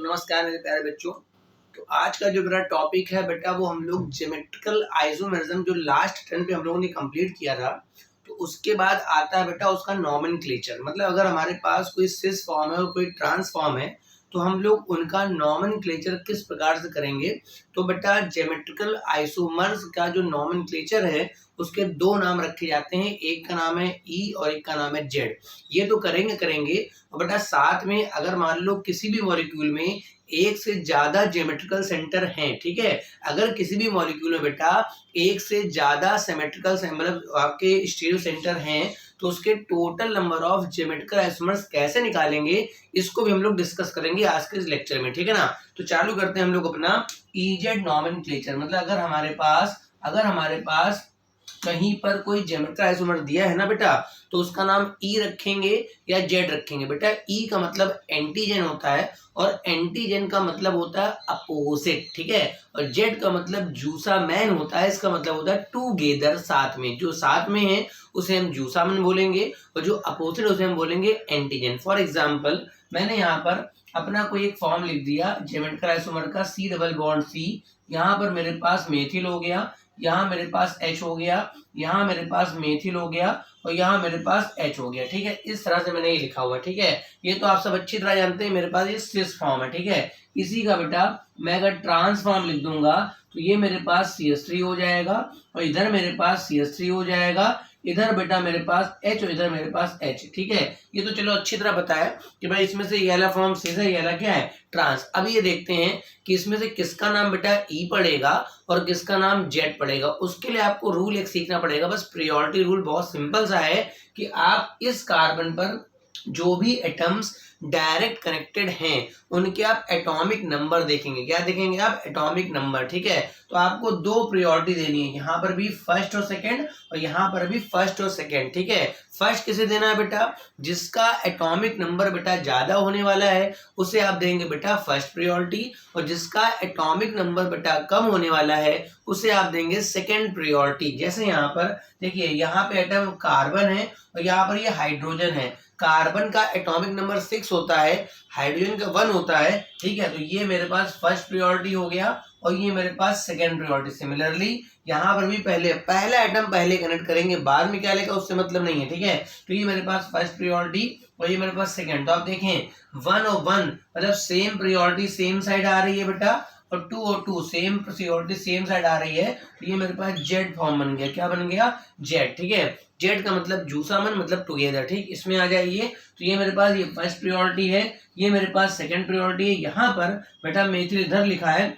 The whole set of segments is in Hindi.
नमस्कार मेरे प्यारे बच्चों। तो आज का जो मेरा टॉपिक है बेटा वो हम लोग ज्योमेट्रिकल आइसोमेरिज्म जो लास्ट टर्म पे हम लोगों ने कंप्लीट किया था। तो उसके बाद आता है बेटा उसका नॉमेनक्लेचर, मतलब अगर हमारे पास कोई सिस फॉर्म है और कोई ट्रांसफॉर्म है तो हम लोग उनका नॉमेनक्लेचर किस प्रकार से करेंगे। तो बेटा ज्योमेट्रिकल आइसोमर्स का जो नॉमेनक्लेचर है उसके दो नाम रखे जाते हैं, एक का नाम है ई और एक का नाम है जेड। ये तो करेंगे और बेटा साथ में अगर मान लो किसी भी मॉलिक्यूल में एक से ज्यादा ज्योमेट्रिकल सेंटर हैं, ठीक है, अगर किसी भी मॉलिक्यूल में बेटा एक से ज्यादा सिमेट्रिकल मतलब आपके स्टीरियो सेंटर हैं तो उसके total number of geometrical isomers कैसे निकालेंगे, इसको भी हम लोग डिस्कस करेंगे आज के इस लेक्चर में, ठीक है ना। तो चालू करते हैं हम लोग अपना ईजेड नॉमेनक्लेचर। मतलब अगर हमारे पास कहीं पर कोई ज्योमेट्रिकल आइसोमर दिया है ना बेटा तो उसका नाम ई रखेंगे या जेड रखेंगे। बेटा ई का मतलब एंटीजन होता है और एंटीजन का मतलब होता है अपोजिट, ठीक है, और जेड का मतलब जूसा मैन होता है, इसका मतलब होता है टूगेदर, साथ में। जो साथ में है उसे हम जूसा मैन बोलेंगे और जो अपोजिट उसे हम बोलेंगे एंटीजन। फॉर एग्जाम्पल मैंने यहाँ पर अपना कोई एक फॉर्म लिख दिया ज्योमेट्रिकल आइसोमर का सी डबल बॉन्ड सी, यहाँ पर मेरे पास मेथिल हो गया, यहाँ मेरे पास H हो गया, यहाँ मेरे पास मेथिल हो गया और यहाँ मेरे पास H हो गया, ठीक है। इस तरह से मैंने ये लिखा हुआ है, ठीक है। ये तो आप सब अच्छी तरह जानते हैं, मेरे पास ये सिस फॉर्म है, ठीक है। इसी का बेटा मैं अगर ट्रांसफॉर्म लिख दूंगा तो ये मेरे पास CH3 हो जाएगा और इधर मेरे पास CH3 हो जाएगा, इधर बेटा मेरे पास H और इधर मेरे पास H, ठीक है। ये तो चलो अच्छी तरह बताया कि भाई इसमें से ये वाला फॉर्म सिस है, ये वाला क्या है ट्रांस। अब ये देखते हैं कि इसमें से किसका नाम बेटा ई पड़ेगा और किसका नाम जेड पड़ेगा। उसके लिए आपको रूल एक सीखना पड़ेगा, बस प्रायोरिटी रूल बहुत सिंपल सा है कि आप इस कार्बन पर जो भी एटम्स डायरेक्ट कनेक्टेड हैं उनके आप एटॉमिक नंबर देखेंगे। क्या देखेंगे आप? एटॉमिक नंबर, ठीक है। तो आपको दो प्रायोरिटी देनी है, यहाँ पर भी फर्स्ट और सेकंड और यहाँ पर भी फर्स्ट और सेकंड, ठीक है। फर्स्ट किसे देना है बेटा? जिसका एटॉमिक नंबर बेटा ज्यादा होने वाला है उसे आप देंगे बेटा फर्स्ट प्रायोरिटी, और जिसका एटॉमिक नंबर बेटा कम होने वाला है उसे आप देंगे सेकंड प्रायोरिटी। जैसे यहाँ पर देखिए, यहाँ पे एटम कार्बन है और यहाँ पर ये हाइड्रोजन है। कार्बन का एटॉमिक नंबर 6 होता है, हाइड्रोजन का 1 होता है, ठीक है। तो ये मेरे पास फर्स्ट प्रायोरिटी हो गया और ये मेरे पास सेकंड प्रायोरिटी। सिमिलरली यहाँ पर भी पहला एटम पहले कनेक्ट करेंगे, बाद में क्या लेगा उससे मतलब नहीं है, ठीक है। तो ये मेरे पास फर्स्ट प्रायोरिटी और ये मेरे पास सेकंड। तो आप देखें 1 और 1 मतलब सेम प्रायोरिटी सेम साइड आ रही है बेटा, और 2 और 2 सेम प्रायोरिटी सेम साइड आ रही है। तो ये मेरे पास जेड फॉर्म बन गया। क्या बन गया? जेड, ठीक है। जेड का मतलब जूसामन मतलब टुगेदर, ठीक। इसमें आ जाइए तो ये मेरे पास ये फर्स्ट प्रायोरिटी है, ये मेरे पास सेकंड प्रायोरिटी है। यहाँ पर बेटा मेथिल इधर लिखा है,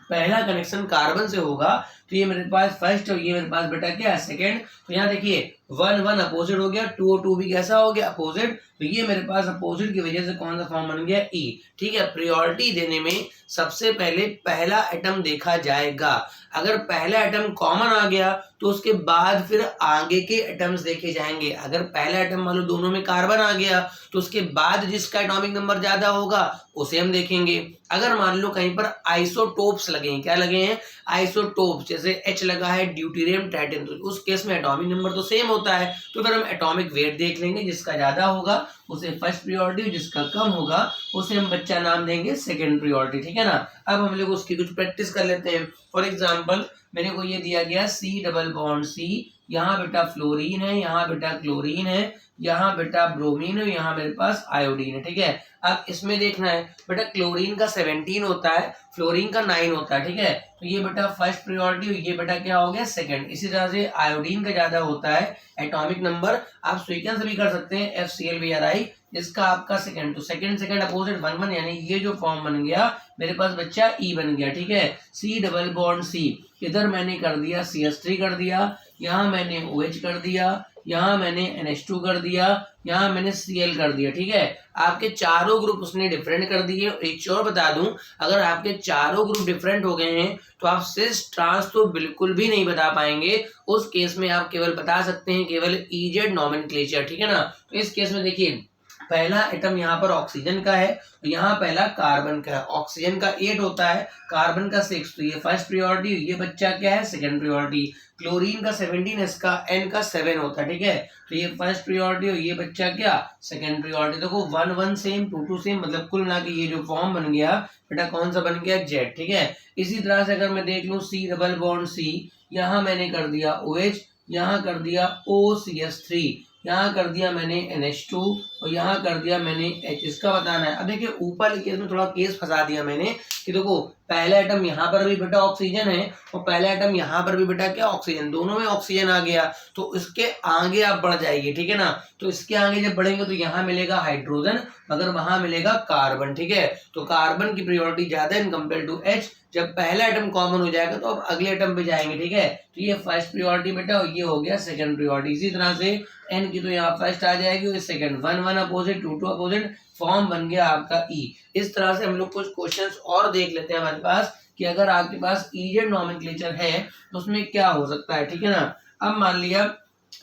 पहला कनेक्शन कार्बन से होगा तो ये मेरे पास फर्स्ट और ये मेरे पास बेटा क्या है सेकंड। तो यहाँ देखिए 1 1 अपोजिट हो गया, 2 और 2 भी कैसा हो गया? अपोजिट। तो ये मेरे पास अपोजिट की वजह से कौन सा फॉर्म बन गया? ई, ठीक है। प्रायोरिटी देने में सबसे पहले पहला एटम देखा जाएगा, अगर पहला एटम कॉमन आ गया तो उसके बाद फिर आगे के एटम्स देखे जाएंगे। अगर पहला एटम मान लो दोनों में कार्बन आ गया तो उसके बाद जिसका एटॉमिक नंबर ज्यादा होगा उसे हम देखेंगे। अगर मान लो कहीं पर आइसोटोप्स लगे हैं, क्या लगे हैं? आइसोटोप्स, जैसे H लगा है ड्यूटेरियम ट्राइटियम, तो उस केस में एटॉमिक नंबर तो सेम होता है, तो फिर हम एटॉमिक वेट देख लेंगे, जिसका ज्यादा होगा उसे फर्स्ट प्रायोरिटी, जिसका कम होगा उसे हम बच्चा नाम देंगे सेकंड प्रायोरिटी, ठीक है ना। अब हम लोग उसकी कुछ प्रैक्टिस कर लेते हैं। फॉर एग्जांपल मेरे को ये दिया गया सी डबल बॉन्ड सी, यहाँ बेटा फ्लोरीन है, यहाँ बेटा क्लोरीन है, यहाँ बेटा ब्रोमीन है, यहाँ मेरे पास आयोडीन है, ठीक है। अब इसमें देखना है बेटा क्लोरीन का 17 होता है, फ्लोरीन का 9 होता है, ठीक है। तो ये बेटा फर्स्ट प्रायोरिटी, ये बेटा क्या हो गया? सेकंड। इसी तरह से आयोडीन का ज्यादा होता है एटॉमिक नंबर, आप सीक्वेंस भी कर सकते हैं FCl इसका आपका सेकंड। तो सेकंड अपोजिट 1 1, यानी ये जो फॉर्म बन गया मेरे पास बच्चा ई बन गया, ठीक है। सी डबल बॉन्ड सी, इधर मैंने कर दिया CH3 कर दिया, यहाँ मैंने OH कर दिया, यहाँ मैंने NH2 कर दिया, यहाँ मैंने Cl कर दिया, ठीक है। आपके चारों ग्रुप उसने डिफरेंट कर दिए। एक चीज और बता दूं, अगर आपके चारों ग्रुप डिफरेंट हो गए हैं तो आप सिस ट्रांस तो बिल्कुल भी नहीं बता पाएंगे। उस केस में आप केवल बता सकते हैं केवल ईजेड नॉमेनक्लेचर, ठीक है ना। तो इस केस में देखिए पहला एटम यहाँ पर ऑक्सीजन का है, तो यहाँ पहला कार्बन का है। ऑक्सीजन का 8 होता है, कार्बन का 6, तो ये फर्स्ट प्रायोरिटी, ये बच्चा क्या है सेकंड प्रायोरिटी। क्लोरीन का 17, इसका N का 7 होता है, ठीक है, तो ये फर्स्ट प्रायोरिटी और ये बच्चा क्या सेकंड प्रायोरिटी। देखो 1 1 सेम 2 2 सेम, मतलब कुल मिला के ये जो फॉर्म बन गया बेटा कौन सा बन गया जेड, ठीक है। इसी तरह से अगर मैं देख लूं C डबल बॉन्ड C, यहाँ मैंने कर दिया OH, यहाँ कर दिया OCH3, यहाँ कर दिया मैंने NH2 और यहाँ कर दिया मैंने H। इसका बताना है। अब देखिए ऊपर केस में थोड़ा केस फंसा दिया मैंने कि देखो पहला एटम यहाँ पर भी बेटा ऑक्सीजन है और पहला एटम यहाँ पर भी बेटा क्या ऑक्सीजन, दोनों में ऑक्सीजन आ गया, तो इसके आगे आप बढ़ जाइए, ठीक है ना। तो इसके आगे जब बढ़ेंगे तो यहाँ मिलेगा हाइड्रोजन, मगर वहां मिलेगा कार्बन, ठीक है। तो कार्बन की प्रायोरिटी ज्यादा इन कंपेयर टू H। जब पहला एटम कॉमन हो जाएगा तो अब अगले एटम पे जाएंगे, ठीक है। तो ये फर्स्ट प्रायोरिटी बेटा और ये हो गया सेकंड प्रायोरिटी। इसी तरह से N की तो यहाँ फर्स्ट आ जाएगी और सेकंड, 1 1 अपोजिट 2 2 अपोजिट, फॉर्म बन गया आपका E। इस तरह से हम लोग कुछ क्वेश्चंस और देख लेते हैं हमारे पास कि अगर आपके पास इजेड नॉमेनक्लेचर है तो उसमें क्या हो सकता है, ठीक है ना। अब मान लिया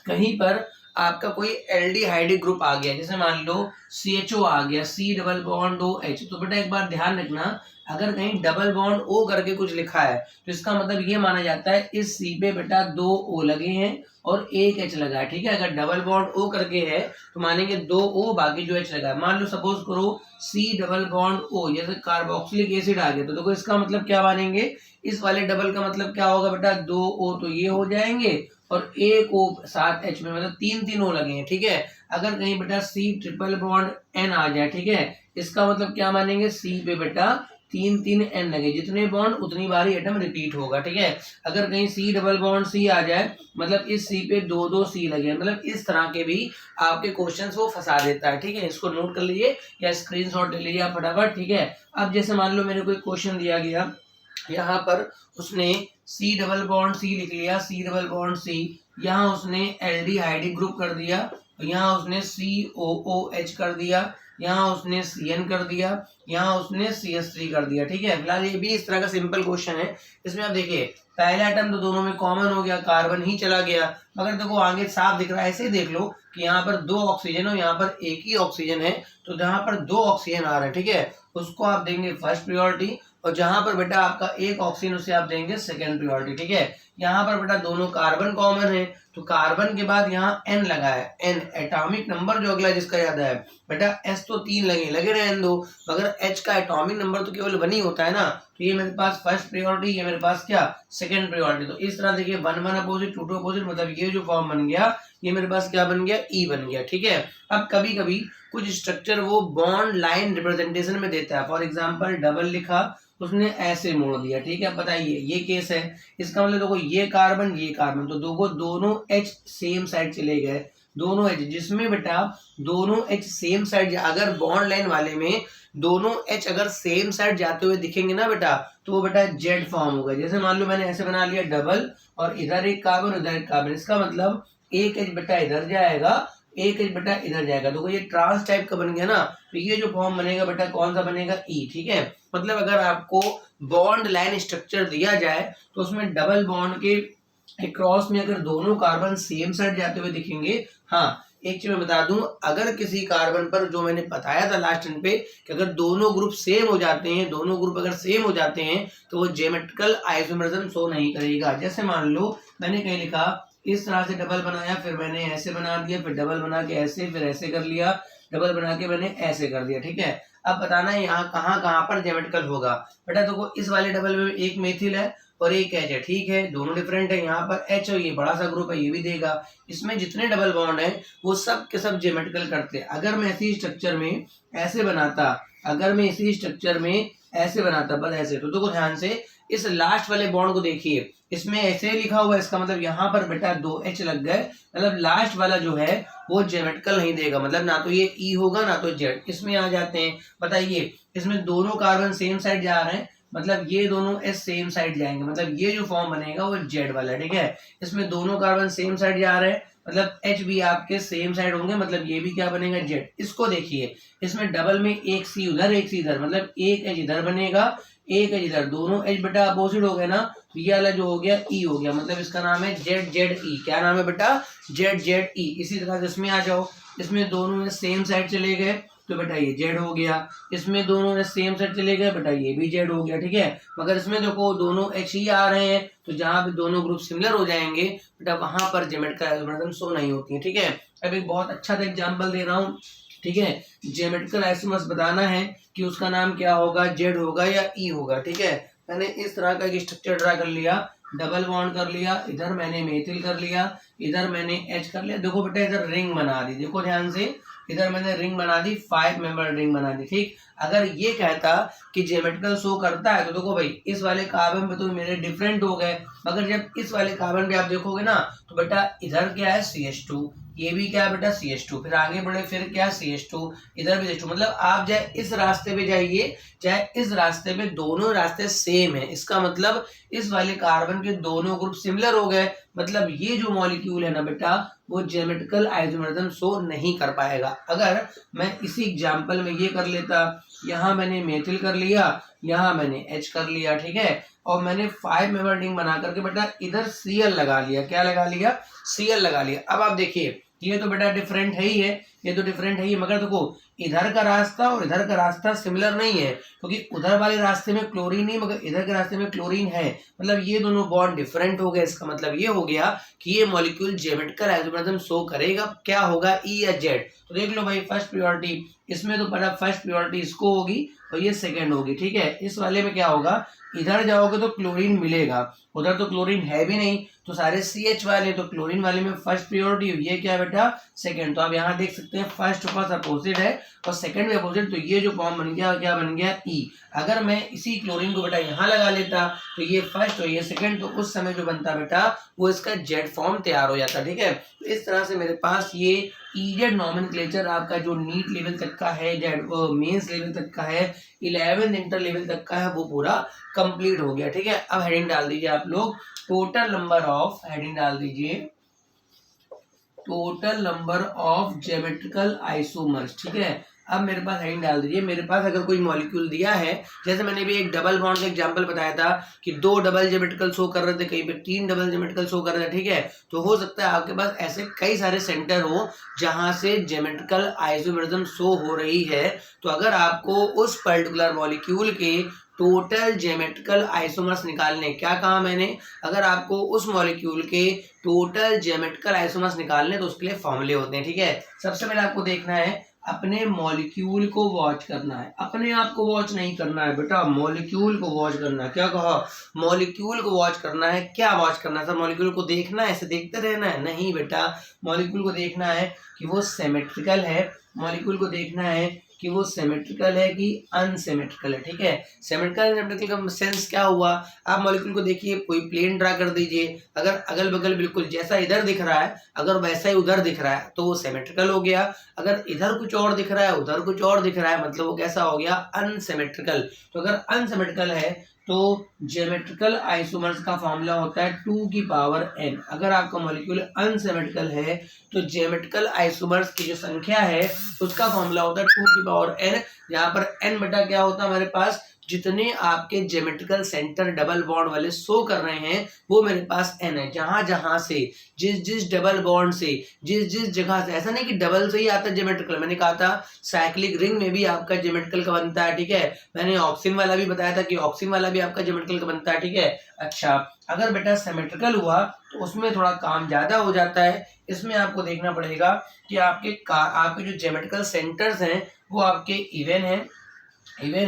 कहीं पर आपका कोई एल्डिहाइडिक ग्रुप आ गया, जैसे मान लो CHO आ गया, C डबल बॉन्ड OH, तो बेटा एक बार ध्यान रखना अगर कहीं डबल बॉन्ड O करके कुछ लिखा है तो इसका मतलब ये माना जाता है इस C पे बेटा 2 O लगे हैं और 1 H लगा है, ठीक है। अगर डबल बॉन्ड O करके है तो मानेंगे 2 O बाकी जो H लगा है। मान लो सपोज करो C डबल बॉन्ड O, जैसे कार्बोक्सिलिक एसिड आ गया, तो देखो इसका मतलब क्या मानेंगे, इस वाले डबल का मतलब क्या होगा बेटा 2 O, तो ये हो जाएंगे और 1 O 7 H में मतलब 3 O लगे हैं, ठीक है। अगर कहीं बेटा C ट्रिपल बॉन्ड N आ जाए, ठीक है, इसका मतलब क्या मानेंगे C पे बेटा 3 N लगे, जितने बॉन्ड उतनी बारी एटम रिपीट होगा, ठीक है। अगर कहीं C डबल बॉन्ड C आ जाए मतलब इस C पे 2 C लगे, मतलब इस तरह के भी आपके क्वेश्चंस वो फंसा देता है, ठीक है। इसको नोट कर लीजिए या स्क्रीनशॉट ले लीजिए फटाफट, ठीक है। अब जैसे मान लो मेरे को एक क्वेश्चन दिया गया, यहाँ पर उसने C डबल बॉन्ड C लिख लिया, C डबल बॉन्ड C, यहाँ उसने एल्डिहाइडिक ग्रुप कर दिया, यहाँ उसने COOH कर दिया, यहाँ उसने CN कर दिया, यहाँ उसने CH3 कर दिया, ठीक है। फिलहाल ये भी इस तरह का सिंपल क्वेश्चन है। इसमें आप देखिए पहला एटम तो दोनों में कॉमन हो गया, कार्बन ही चला गया, मगर देखो आगे साफ दिख रहा है। ऐसे ही देख लो कि यहाँ पर 2 ऑक्सीजन और यहाँ पर एक ही ऑक्सीजन है, तो जहाँ पर 2 ऑक्सीजन आ रहा है, ठीक है, उसको आप देंगे फर्स्ट प्रायोरिटी, और जहां पर बेटा आपका एक ऑक्सीजन उसे आप देंगे सेकंड प्रायोरिटी, ठीक है। यहाँ पर बेटा दोनों कार्बन कॉमन है, तो कार्बन के बाद यहाँ N लगा है, N एटॉमिक नंबर जो अगला जिसका याद है बेटा S तो 3 लगे रहे N 2, मगर H का एटॉमिक नंबर तो केवल 1 ही होता है ना, तो ये मेरे पास फर्स्ट प्रायोरिटी, ये मेरे पास क्या सेकंड प्रायोरिटी। तो इस तरह देखिए 1 1 अपोजिट 2 2 अपोजिट, मतलब ये जो फॉर्म बन गया ये मेरे पास क्या बन गया E बन गया, ठीक है। अब कभी कभी कुछ स्ट्रक्चर वो बॉन्ड लाइन रिप्रेजेंटेशन में देता है, फॉर एग्जाम्पल डबल लिखा उसने ऐसे मोड़ दिया, ठीक है। बताइए ये केस है, इसका मतलब देखो ये कार्बन तो दोनों H सेम साइड चले गए, दोनों H जिसमें बेटा दोनों H सेम साइड, अगर बॉन्ड लाइन वाले में दोनों H अगर सेम साइड जाते हुए दिखेंगे ना बेटा तो वो बेटा जेड फॉर्म होगा। जैसे मान लो मैंने ऐसे बना लिया डबल और इधर एक कार्बन उधर एक कार्बन, इसका मतलब एक H बेटा इधर जाएगा, एक H बेटा इधर जाएगा, तो ये ट्रांस टाइप का बन गया ना, तो ये जो फॉर्म बनेगा बेटा कौन सा बनेगा E, ठीक है। मतलब अगर आपको बॉन्ड लाइन स्ट्रक्चर दिया जाए तो उसमें डबल बॉन्ड के क्रॉस में अगर दोनों कार्बन सेम साइड जाते हुए दिखेंगे, हाँ एक चीज मैं बता दूं, अगर किसी कार्बन पर जो मैंने बताया था लास्ट टाइम पे कि अगर दोनों ग्रुप सेम हो जाते हैं, दोनों ग्रुप अगर सेम हो जाते हैं तो वो ज्योमेट्रिकल आइसोमरिज्म शो नहीं करेगा। जैसे मान लो मैंने कहीं लिखा इस तरह से डबल बनाया, फिर मैंने ऐसे बना दिया, फिर डबल बना के ऐसे, फिर ऐसे कर लिया, डबल बना के मैंने ऐसे कर दिया, ठीक है। अब बताना है यहाँ कहाँ पर ज्योमेट्रिकल होगा बेटा। देखो इस वाले डबल में एक मेथिल है और एक H है, ठीक है, दोनों डिफरेंट है। यहाँ पर H और ये बड़ा सा ग्रुप है, ये भी देगा। इसमें जितने डबल बॉन्ड है वो सब के सब ज्योमेट्रिकल करते हैं। अगर मैं इसी स्ट्रक्चर में ऐसे बनाता, बस ऐसे, तो देखो ध्यान से इस लास्ट वाले बॉन्ड को देखिए, इसमें ऐसे लिखा हुआ है, इसका मतलब यहाँ पर बेटा 2 H लग गए, मतलब लास्ट वाला जो है वो ज्योमेट्रिकल नहीं देगा, मतलब ना तो ये E होगा ना तो Z। इसमें आ जाते हैं, बताइए इसमें दोनों कार्बन सेम साइड जा रहे हैं, मतलब ये दोनों S सेम साइड जाएंगे, मतलब ये जो फॉर्म बनेगा वो Z वाला, ठीक है। इसमें दोनों कार्बन सेम साइड जा रहे हैं, मतलब एच भी आपके सेम साइड होंगे, मतलब ये भी क्या बनेगा जेड। इसको देखिए, इसमें डबल में एक सी उधर एक सी इधर, मतलब एक एच इधर बनेगा एक एच इधर, दोनों एच बेटा अपोजिट हो गए ना, तो ये वाला जो हो गया ई हो गया, मतलब इसका नाम है जेड जेड ई। क्या नाम है बेटा? जेड जेड ई। इसी तरह से इसमें आ जाओ, इसमें दोनों में सेम साइड चले गए तो बेटा ये जेड हो गया, इसमें दोनों में सेम साइड चले गए बेटा ये भी जेड हो गया, ठीक है। मगर इसमें देखो दोनों एच ही आ रहे हैं, तो जहां पे दोनों ग्रुप सिमिलर हो जाएंगे बेटा वहां पर ज्योमेट्रिकल आइसोमर्स शो नहीं होती है, ठीक है। अब एक बहुत अच्छा सा एग्जांपल दे रहा हूँ, ठीक है। ज्योमेट्रिकल आइसोमर्स बताना है कि उसका नाम क्या होगा, जेड होगा या ई होगा, ठीक है। मैंने इस तरह का एक स्ट्रक्चर ड्रा कर लिया, डबल बॉन्ड कर लिया, इधर मैंने मेथिल कर लिया, इधर मैंने एच कर लिया। देखो बेटा इधर रिंग बना दी, देखो ध्यान से, इधर मैंने रिंग बना दी, 5 मेंबर रिंग बना दी, ठीक। अगर ये कहता कि ज्योमेट्रिकल शो करता है तो देखो भाई इस वाले कार्बन पे तो मेरे डिफरेंट हो गए, मगर जब इस वाले कार्बन पे आप देखोगे ना तो बेटा इधर क्या है CH2, ये भी क्या है बेटा CH2, फिर आगे बढ़े फिर क्या CH2, इधर भी CH2, मतलब आप चाहे इस रास्ते पे जाइए चाहे इस रास्ते पे, दोनों रास्ते सेम है। इसका मतलब इस वाले कार्बन के दोनों ग्रुप सिमिलर हो गए, मतलब ये जो मॉलिक्यूल है ना बेटा वो ज्योमेट्रिकल आइसोमर्स शो नहीं कर पाएगा। अगर मैं इसी एग्जांपल में ये कर लेता, यहाँ मैंने मेथिल कर लिया, यहाँ मैंने H कर लिया, ठीक है, और मैंने 5 मेंबर रिंग बना करके बेटा इधर Cl लगा लिया, क्या लगा लिया? Cl लगा लिया। अब आप देखिए ये तो बेटा डिफरेंट है ही है, ये तो डिफरेंट है ही, मगर देखो इधर का रास्ता और इधर का रास्ता सिमिलर नहीं है, क्योंकि उधर वाले रास्ते में क्लोरीन नहीं मगर इधर के रास्ते में क्लोरीन है, मतलब ये दोनों बॉन्ड डिफरेंट हो गए। इसका मतलब ये हो गया कि ये मॉलिक्यूल ज्योमेट्रिकल आइसोमर्स शो करेगा, क्या होगा, ई या जेड। तो देख लो भाई फर्स्ट प्रायोरिटी इसमें तो बड़ा फर्स्ट प्रायोरिटी इसको होगी और ये सेकंड होगी, ठीक है। इस वाले में क्या होगा, इधर जाओगे तो क्लोरीन मिलेगा, उधर तो क्लोरीन है भी नहीं, तो सारे CH वाले, तो क्लोरीन वाले में फर्स्ट प्रायोरिटी, ये क्या है बेटा सेकंड। तो आप यहाँ देख सकते हैं फर्स्ट फर्स्ट अपोजिट है और सेकंड में अपोजिट, तो ये जो फॉर्म बन गया क्या बन गया ई। अगर मैं इसी क्लोरीन को बेटा यहाँ लगा लेता तो ये फर्स्ट और ये सेकंड, तो उस समय जो बनता बेटा वो इसका जेड फॉर्म तैयार हो जाता, ठीक है। तो इस तरह से मेरे पास ये ईजेड नॉमेनक्लेचर आपका जो नीट लेवल तक का है, जेड मेंस लेवल तक का है, 11th इंटर लेवल तक का है, वो पूरा कंप्लीट हो गया, ठीक है। अब हेडिंग डाल दीजिए आप लोग, टोटल नंबर ऑफ, हेडिंग डाल दीजिए total number of geometrical isomers, ठीक है। अब मेरे पास हेडिंग डाल दीजिए, मेरे पास अगर कोई मॉलिक्यूल दिया है, जैसे मैंने भी एक डबल बॉन्ड का एग्जांपल बताया था कि 2 डबल ज्योमेट्रिकल शो कर रहे थे, कहीं पे 3 डबल ज्योमेट्रिकल शो कर रहे थे, ठीक है। तो हो सकता है आपके पास ऐसे कई सारे सेंटर हो जहां से ज्योमेट्रिकल आइसोमर्स शो हो रही है। तो अगर आपको उस पर्टिकुलर मॉलिक्यूल के टोटल ज्योमेट्रिकल आइसोमर्स निकालने, क्या कहा मैंने, अगर आपको उस मॉलिक्यूल के टोटल ज्योमेट्रिकल आइसोमर्स निकालने तो उसके लिए फॉर्मूले होते हैं, ठीक है। सबसे पहले आपको देखना है, अपने मॉलिक्यूल को वॉच करना है, अपने आप को वॉच नहीं करना है बेटा, मॉलिक्यूल को वॉच करना है। क्या कहा, मॉलिक्यूल को वॉच करना है। क्या वॉच करना है सर, मॉलिक्यूल को देखना है, ऐसे देखते रहना है? नहीं बेटा, मॉलिक्यूल को देखना है कि वो सिमेट्रिकल है, मॉलिक्यूल को देखना है कि वो सिमेट्रिकल है कि अनसिमेट्रिकल है, ठीक है। सिमेट्रिकल सिमेट्रिकल का सेंस क्या हुआ, आप मॉलिक्यूल को देखिए, कोई प्लेन ड्रा कर दीजिए, अगर अगल बगल बिल्कुल जैसा इधर दिख रहा है अगर वैसा ही उधर दिख रहा है तो वो सिमेट्रिकल हो गया, अगर इधर कुछ और दिख रहा है उधर कुछ और दिख रहा है मतलब वो कैसा हो गया, अनसिमेट्रिकल। तो अगर अनसिमेट्रिकल है तो ज्योमेट्रिकल आइसोमर्स का फॉर्मूला होता है 2 की पावर n। अगर आपका मॉलिक्यूल अनसिमेट्रिकल है तो ज्योमेट्रिकल आइसोमर्स की जो संख्या है उसका फॉर्मूला होता है 2 की पावर n, जहां पर n बटा क्या होता है हमारे पास, जितने आपके ज्योमेट्रिकल सेंटर डबल बॉन्ड वाले शो कर रहे हैं वो मेरे पास n है। जहां जहां से जिस जिस डबल बॉन्ड से जिस जिस जगह से, ऐसा नहीं कि डबल से ही आता है ज्योमेट्रिकल, मैंने कहा था साइक्लिक रिंग में भी आपका ज्योमेट्रिकल का बनता है, ठीक है। मैंने ऑक्सीन वाला भी बताया था कि ऑक्सीन वाला भी आपका ज्योमेट्रिकल का बनता है, ठीक है। अच्छा, अगर बेटा सिमेट्रिकल हुआ तो उसमें थोड़ा काम ज्यादा हो जाता है। इसमें आपको देखना पड़ेगा कि आपके जो ज्योमेट्रिकल सेंटर्स हैं वो आपके इवन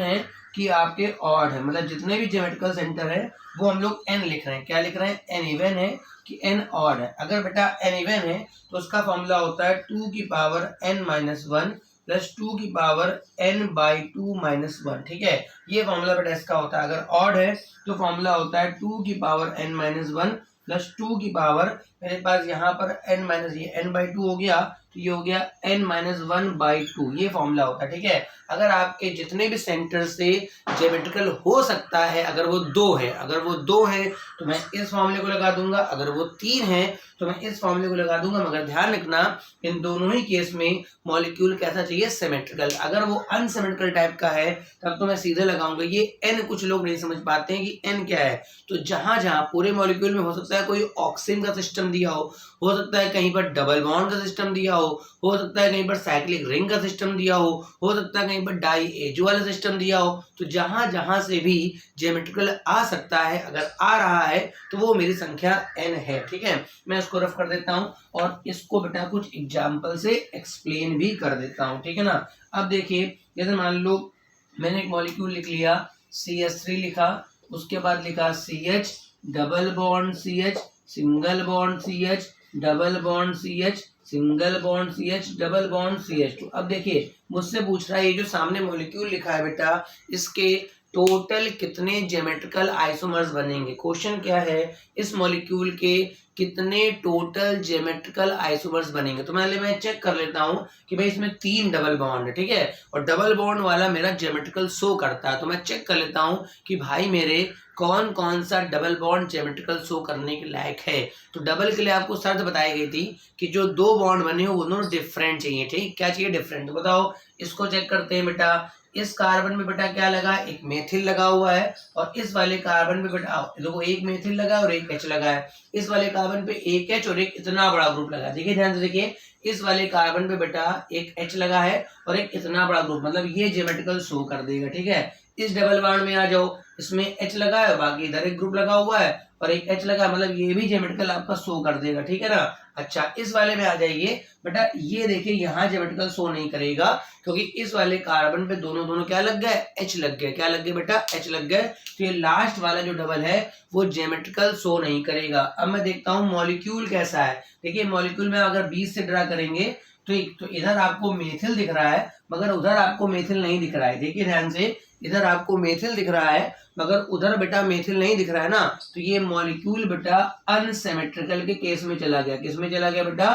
है कि आपके ऑड है, मतलब जितने भी ज्योमेट्रिकल सेंटर है वो हम लोग n लिख रहे हैं। क्या लिख रहे हैं, n इवन है कि n ऑड है। अगर बेटा n इवन है तो उसका फॉर्मूला होता है 2 की पावर n माइनस 1 प्लस 2 की पावर n बाई 2 माइनस 1, ठीक है। ये फॉर्मूला बेटा इसका होता है। अगर ऑड है तो फॉर्मूला होता है 2 की पावर n माइनस 1 प्लस 2 की पावर, मेरे पास यहाँ पर n माइनस ये n बाई 2 हो गया तो ये हो गया n-1/2, ये फॉर्मूला होता है। ठीक है, अगर आपके जितने भी सेंटर से ज्योमेट्रिकल हो सकता है, अगर वो 2 है, तो मैं इस फॉर्मूले को लगा दूंगा, अगर वो 3 है तो मैं इस फॉर्मूले को लगा दूंगा। मगर ध्यान रखना इन दोनों ही केस में मॉलिक्यूल कैसा चाहिए, सिमेट्रिकल। अगर वो अनसिमेट्रिकल टाइप का है तब तो मैं सीधे लगाऊंगा ये n। कुछ लोग नहीं समझ पाते हैं कि n क्या है। तो जहां जहां पूरे मॉलिक्यूल में हो सकता है कोई ऑक्सीजन का सिस्टम दिया हो सकता है कहीं पर डबल बॉन्ड का सिस्टम दिया हो सकता है कहीं पर साइक्लिक रिंग का सिस्टम दिया हो सकता है कहीं पर डाई एज वाला सिस्टम दिया हो। तो जहां जहां से भी ज्योमेट्रिकल आ सकता है, अगर आ रहा है तो वो मेरी संख्या n है। ठीक है, मैं इसको रफ कर देता हूं और इसको बेटा कुछ एग्जाम्पल से एक्सप्लेन भी कर देता हूं। ठीक है ना, अब देखिए जैसे मान लो मैंने एक मॉलिक्यूल लिख लिया, CH3 लिखा, उसके बाद लिखा CH, double bond CH, single bond CH, double bond CH, single bond CH, double bond CH। तो अब देखिए मुझसे पूछ रहा है ये जो सामने मॉलिक्यूल लिखा है बेटा, इसके टोटल कितने ज्योमेट्रिकल आइसोमर्स बनेंगे। क्वेश्चन क्या है, इस मॉलिक्यूल के कितने टोटल ज्योमेट्रिकल आइसोमर्स बनेंगे। तो मैं चेक कर लेता हूं कि भाई इसमें 3 डबल बॉन्ड है। ठीक है, और डबल बॉन्ड वाला मेरा ज्योमेट्रिकल शो करता है। तो मैं चेक कर लेता हूं कि भाई मेरे कौन कौन सा डबल बॉन्ड ज्योमेट्रिकल शो करने के लायक है। तो डबल के लिए आपको शर्त बताई गई थी कि जो 2 बॉन्ड बने हो वो दोनों डिफरेंट चाहिए। ठीक, क्या चाहिए, डिफरेंट। तो बताओ, इसको चेक करते हैं बेटा। इस कार्बन में बेटा क्या लगा, एक मेथिल लगा हुआ है, और इस वाले कार्बन पे बेटा देखो एक मेथिल लगा है और एक H लगा है। इस वाले कार्बन पे एक H और एक इतना बड़ा ग्रुप लगा है। देखिए ध्यान से देखिए, इस वाले कार्बन पे बेटा एक H लगा है और एक इतना बड़ा ग्रुप, मतलब ये ज्योमेट्रिकल शो कर देगा। ठीक है, इस डबल बॉन्ड में आ जाओ, इसमें H लगा है, बाकी इधर एक ग्रुप लगा हुआ है और एक H लगा है, मतलब ये भी ज्योमेट्रिकल आपका शो कर देगा। ठीक है ना। अच्छा, इस वाले में आ जाइए बेटा, ये देखिए यहाँ ज्योमेट्रिकल शो नहीं करेगा क्योंकि इस वाले कार्बन पे दोनों क्या लग गए, H लग गए। क्या लग गए बेटा, H लग गए। तो ये लास्ट वाला जो डबल है वो ज्योमेट्रिकल शो नहीं करेगा। अब मैं देखता हूँ मॉलिक्यूल कैसा है। देखिए मॉलिक्यूल में अगर 20 से ड्रा करेंगे तो इधर आपको मेथिल दिख रहा है मगर उधर आपको मेथिल नहीं दिख रहा है। देखिए ध्यान से, इधर आपको मेथिल दिख रहा है मगर उधर बेटा मेथिल नहीं दिख रहा है ना। तो ये मॉलिक्यूल बेटा अनसिमेट्रिकल के केस में चला गया। किस में चला गया बेटा,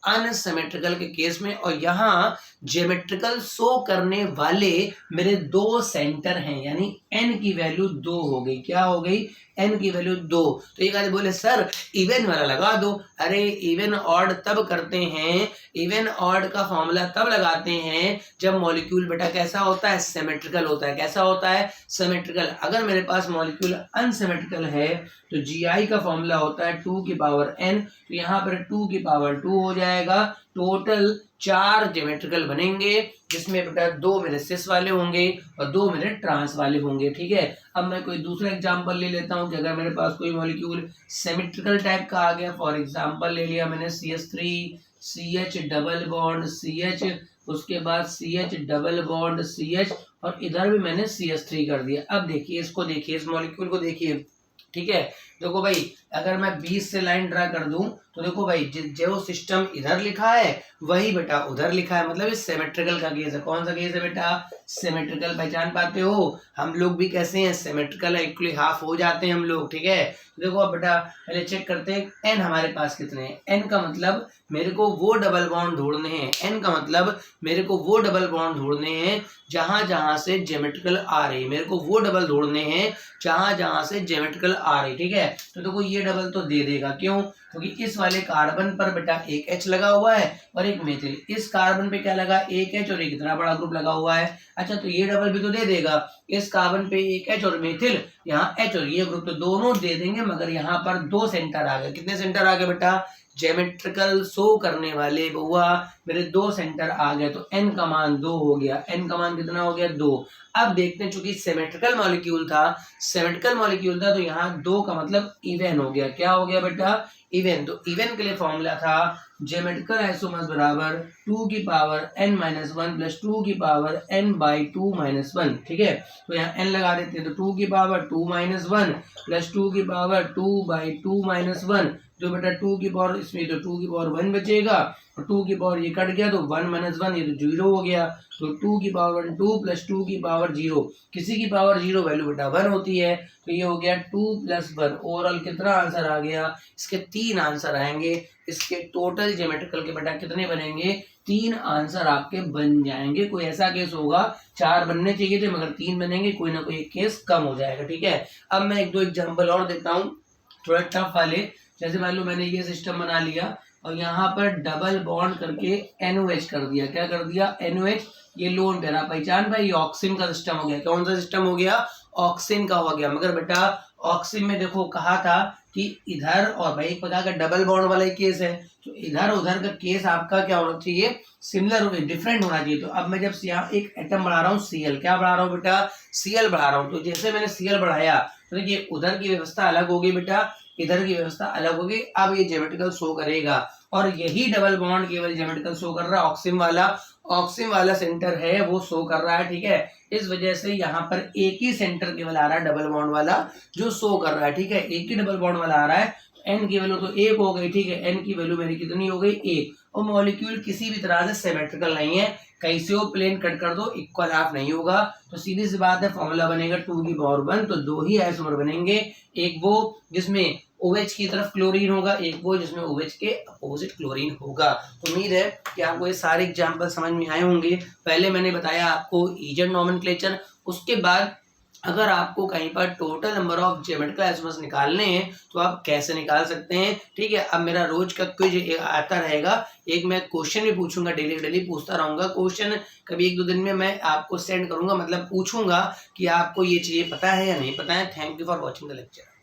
अनसिमेट्रिकल के केस में। और यहाँ ज्योमेट्रिकल शो करने वाले मेरे 2 सेंटर हैं, यानी n की वैल्यू 2 हो गई। क्या हो गई, n की वैल्यू 2। तो एक आदमी बोले सर इवन वाला लगा दो। अरे इवन ऑड तब करते हैं, इवन ऑड का फॉर्मूला तब लगाते हैं जब मॉलिक्यूल बेटा कैसा होता है, सिमेट्रिकल होता है। कैसा होता है, सिमेट्रिकल। अगर मेरे पास मॉलिक्यूल अनसिमेट्रिकल है तो GI का फॉर्मूला होता है 2 की पावर n। तो यहाँ पर 2 की पावर 2 हो जाएगा। टोटल 4 ज्योमेट्रिकल बनेंगे जिसमें बेटा 2 मेरे सिस वाले होंगे और 2 मेरे ट्रांस वाले होंगे। ठीक है, अब मैं कोई दूसरा एग्जांपल ले लेता हूं कि अगर मेरे पास कोई मॉलिक्यूल सिमेट्रिकल टाइप का आ गया। फॉर एग्जांपल ले लिया मैंने CH3, CH double bond CH, उसके बाद CH डबल बॉन्ड CH और इधर भी मैंने CH3 कर दिया। अब देखिए इसको, देखिए इस मॉलिक्यूल को देखिए। ठीक है, देखो भाई अगर मैं 20 से लाइन ड्रा कर दूं तो देखो भाई जो सिस्टम इधर लिखा है वही बेटा उधर लिखा है, मतलब इस सिमेट्रिकल का केस है। कौन सा केस है बेटा, सिमेट्रिकल। पहचान पाते हो, हम लोग भी कैसे हैं, सिमेट्रिकल है, इक्वली हाफ हो जाते हैं हम लोग। ठीक है, तो देखो अब बेटा पहले चेक करते हैं n हमारे पास कितने हैं। n का मतलब मेरे को वो डबल बॉन्ड ढूंढने हैं, n का मतलब मेरे को वो डबल बॉन्ड ढूंढने हैं जहां जहां से ज्योमेट्रिकल आ रही है। मेरे को वो डबल ढूंढने हैं जहां जहां से ज्योमेट्रिकल आ रही। ठीक है, तो देखो ये डबल तो दे देगा, क्यों, क्योंकि इस वाले कार्बन पर बेटा एक H लगा हुआ है और एक मेथिल। इस कार्बन पे क्या लगा, एक H और एक इतना बड़ा ग्रुप लगा हुआ है। अच्छा, तो ये डबल भी तो दे देगा। इस कार्बन पे एक H और मेथिल, यहाँ H और ये ग्रुप, तो दोनों दे देंगे। मगर यहाँ पर 2 सेंटर आ गए। कितने सेंटर आ गए बेटा, ज्योमेट्रिकल शो करने वाले बुआ मेरे 2 सेंटर आ गए। तो n का मान 2 हो गया। n का मान कितना हो गया, 2। अब देखते हैं, चूंकि सिमेट्रिकल मॉलिक्यूल था तो यहाँ 2 का मतलब इवन हो गया। क्या हो गया बेटा, इवन। तो इवन के लिए फॉर्मूला था ज्योमेट्रिकल आइसोमर्स बराबर 2 की पावर n-1 प्लस 2 की पावर n/2-1। ठीक है, तो यहाँ n लगा देते हैं। तो 2 की पावर 2-1 प्लस 2 की पावर 2/2-1, जो बेटा 2 की पावर, इसमें तो 2 की पावर 1 बचेगा और 2 की पावर ये कट गया तो 1 माइनस 1 ये तो 0 हो गया। तो 2 की पावर 1 2 प्लस 2 की पावर 0, किसी की पावर 0 वैल्यू बेटा 1 होती है, तो ये हो गया 2 प्लस 1। ओवरऑल कितना आंसर आ गया, इसके 3 आंसर आएंगे। इसके टोटल ज्योमेट्रिकल के बेटा कितने बनेंगे, 3 आंसर आपके बन जाएंगे। कोई ऐसा केस होगा 4 बनने चाहिए थे मगर 3 बनेंगे, कोई ना कोई केस कम हो जाएगा। ठीक है, अब मैं एक दो एग्जाम्पल और देता हूँ थोड़ा टफ वाले। जैसे मान लो मैंने ये सिस्टम बना लिया और यहाँ पर डबल बॉन्ड करके NOH कर दिया। क्या कर दिया, NOH। ये लोन पेरा पहचान भाई, ऑक्सीन का सिस्टम हो गया। कौन सा सिस्टम हो गया, ऑक्सीन का हो गया। मगर बेटा ऑक्सीन में देखो कहा था कि इधर और भाई पता का डबल बॉन्ड वाला केस है, तो इधर उधर का केस आपका क्या होना चाहिए, सिमिलर डिफरेंट होना चाहिए। तो अब मैं जब यहाँ एक एटम बढ़ा रहा हूँ Cl, क्या बढ़ा रहा हूँ बेटा, Cl बढ़ा रहा हूँ। तो जैसे मैंने Cl बढ़ाया तो देखिए उधर की व्यवस्था अलग होगी बेटा, इधर की व्यवस्था अलग होगी। अब ये ज्योमेट्रिकल शो करेगा और यही डबल बॉन्ड केवल ज्योमेट्रिकल शो कर रहा है, ऑक्सीन वाला सेंटर है वो शो कर रहा है। ठीक है, इस वजह से यहाँ पर एक ही सेंटर केवल आ रहा है डबल बॉन्ड वाला जो शो कर रहा है। ठीक है, एक ही डबल बॉन्ड वाला आ रहा है। एन की वैल्यू तो 1 हो गई। ठीक है, एन की वैल्यू मेरी कितनी हो गई, 1। और मॉलिक्यूल किसी भी तरह से सिमेट्रिकल नहीं है, कैसे हो प्लेन कट कर दो इक्वल हाफ नहीं होगा। तो सीधी सी बात है, फॉर्मूला बनेगा 2 की पावर 1। तो दो ही आइसोमर बनेंगे, एक वो जिसमें OH की तरफ क्लोरीन होगा, एक वो जिसमें OH के अपोजिट क्लोरीन होगा। तो उम्मीद है कि आपको ये सारे एग्जाम्पल समझ में आए होंगे। पहले मैंने बताया आपको एजेंट नॉमेनक्लेचर, उसके बाद अगर आपको कहीं पर total number of geometrical isomers निकालने हैं तो आप कैसे निकाल सकते हैं। ठीक है, अब मेरा रोज का क्विज आता रहेगा, एक मैं क्वेश्चन भी पूछूंगा, डेली पूछता रहूंगा क्वेश्चन। कभी 1-2 दिन में मैं आपको सेंड करूंगा, मतलब पूछूंगा कि आपको ये चीजें पता है या नहीं पता है। Thank you for watching the lecture.